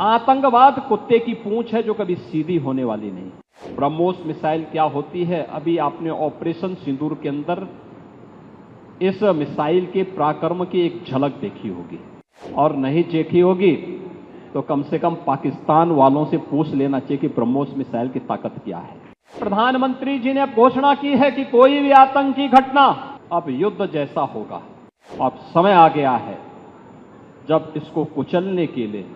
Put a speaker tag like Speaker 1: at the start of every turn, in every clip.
Speaker 1: आतंकवाद कुत्ते की पूंछ है जो कभी सीधी होने वाली नहीं। ब्रह्मोस मिसाइल क्या होती है, अभी आपने ऑपरेशन सिंदूर के अंदर इस मिसाइल के पराक्रम की एक झलक देखी होगी, और नहीं देखी होगी तो कम से कम पाकिस्तान वालों से पूछ लेना चाहिए कि ब्रह्मोस मिसाइल की ताकत क्या है। प्रधानमंत्री जी ने घोषणा की है कि कोई भी आतंकी घटना अब युद्ध जैसा होगा। अब समय आ गया है जब इसको कुचलने के लिए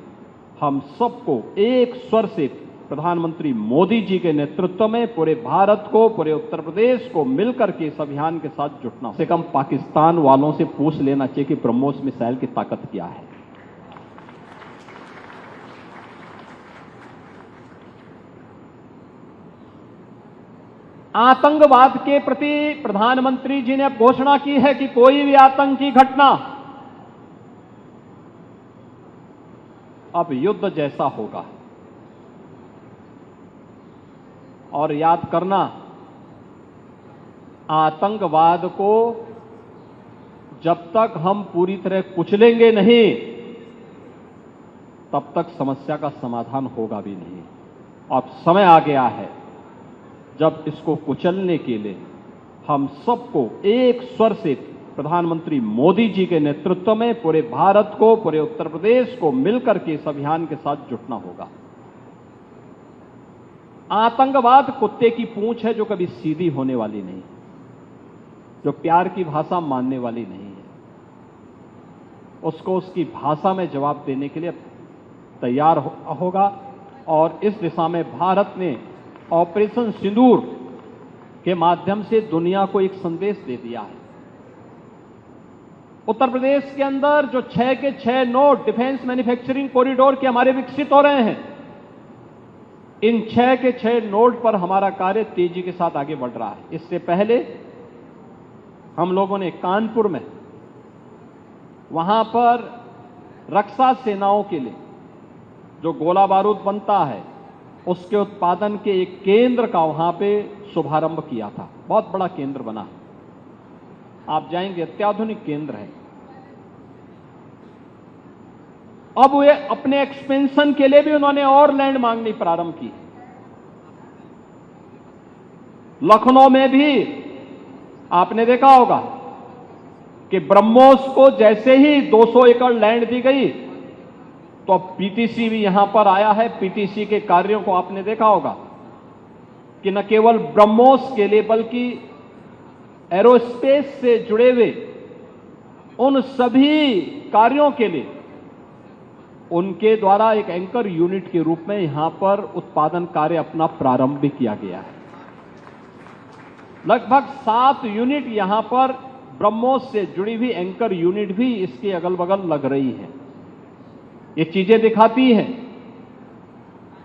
Speaker 1: हम सबको एक स्वर से प्रधानमंत्री मोदी जी के नेतृत्व में पूरे भारत को, पूरे उत्तर प्रदेश को मिलकर के इस अभियान के साथ जुटना, से कम पाकिस्तान वालों से पूछ लेना चाहिए कि ब्रह्मोस मिसाइल की ताकत क्या है। आतंकवाद के प्रति प्रधानमंत्री जी ने घोषणा की है कि कोई भी आतंकी घटना अब युद्ध जैसा होगा। और याद करना, आतंकवाद को जब तक हम पूरी तरह कुचलेंगे नहीं, तब तक समस्या का समाधान होगा भी नहीं। अब समय आ गया है जब इसको कुचलने के लिए हम सबको एक स्वर से प्रधानमंत्री मोदी जी के नेतृत्व में पूरे भारत को, पूरे उत्तर प्रदेश को मिलकर के इस अभियान के साथ जुटना होगा। आतंकवाद कुत्ते की पूंछ है जो कभी सीधी होने वाली नहीं, जो प्यार की भाषा मानने वाली नहीं है। उसको उसकी भाषा में जवाब देने के लिए तैयार होगा, और इस दिशा में भारत ने ऑपरेशन सिंदूर के माध्यम से दुनिया को एक संदेश दे दिया है। उत्तर प्रदेश के अंदर जो 6 के 6 नोड डिफेंस मैन्युफैक्चरिंग कॉरिडोर के हमारे विकसित हो रहे हैं, इन 6 के 6 नोड पर हमारा कार्य तेजी के साथ आगे बढ़ रहा है। इससे पहले हम लोगों ने कानपुर में, वहां पर रक्षा सेनाओं के लिए जो गोला बारूद बनता है उसके उत्पादन के एक केंद्र का वहां पे शुभारंभ किया था। बहुत बड़ा केंद्र बना, आप जाएंगे, अत्याधुनिक केंद्र है। अब वे अपने एक्सपेंशन के लिए भी उन्होंने और लैंड मांगनी प्रारंभ की। लखनऊ में भी आपने देखा होगा कि ब्रह्मोस को जैसे ही 200 एकड़ लैंड दी गई तो अब पीटीसी भी यहां पर आया है। पीटीसी के कार्यों को आपने देखा होगा कि न केवल ब्रह्मोस के लिए बल्कि एरोस्पेस से जुड़े हुए उन सभी कार्यों के लिए उनके द्वारा एक एंकर यूनिट के रूप में यहां पर उत्पादन कार्य अपना प्रारंभ भी किया गया है। लगभग 7 यूनिट यहां पर ब्रह्मोस से जुड़ी हुई एंकर यूनिट भी इसके अगल बगल लग रही है। ये चीजें दिखाती हैं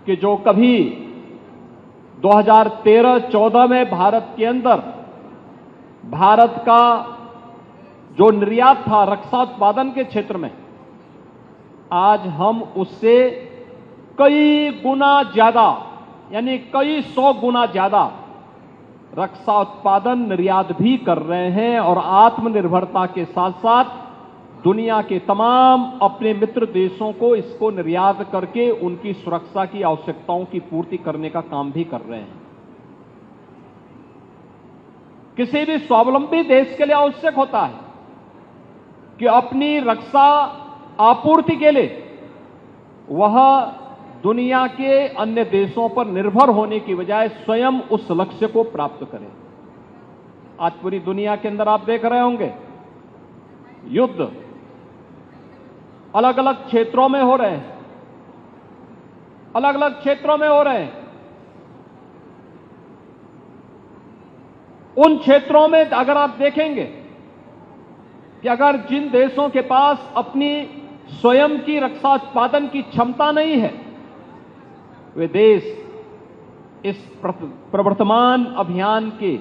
Speaker 1: कि जो कभी 2013-14 में भारत के अंदर भारत का जो निर्यात था रक्षा उत्पादन के क्षेत्र में, आज हम उससे कई गुना ज्यादा, यानी कई 100 गुना ज्यादा रक्षा उत्पादन निर्यात भी कर रहे हैं, और आत्मनिर्भरता के साथ साथ दुनिया के तमाम अपने मित्र देशों को इसको निर्यात करके उनकी सुरक्षा की आवश्यकताओं की पूर्ति करने का काम भी कर रहे हैं। किसी भी स्वावलंबी देश के लिए आवश्यक होता है कि अपनी रक्षा आपूर्ति के लिए वह दुनिया के अन्य देशों पर निर्भर होने की बजाय स्वयं उस लक्ष्य को प्राप्त करे। आज पूरी दुनिया के अंदर आप देख रहे होंगे युद्ध अलग अलग क्षेत्रों में हो रहे हैं, अलग अलग क्षेत्रों में हो रहे हैं। उन क्षेत्रों में अगर आप देखेंगे कि अगर जिन देशों के पास अपनी स्वयं की रक्षा उत्पादन की क्षमता नहीं है, वे देश इस प्रवर्तमान अभियान के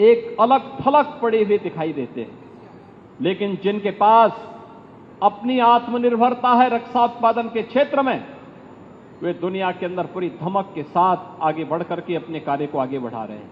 Speaker 1: एक अलग थलग पड़े हुए दिखाई देते हैं। लेकिन जिनके पास अपनी आत्मनिर्भरता है रक्षा उत्पादन के क्षेत्र में, वे दुनिया के अंदर पूरी धमक के साथ आगे बढ़कर के अपने कार्य को आगे बढ़ा रहे हैं।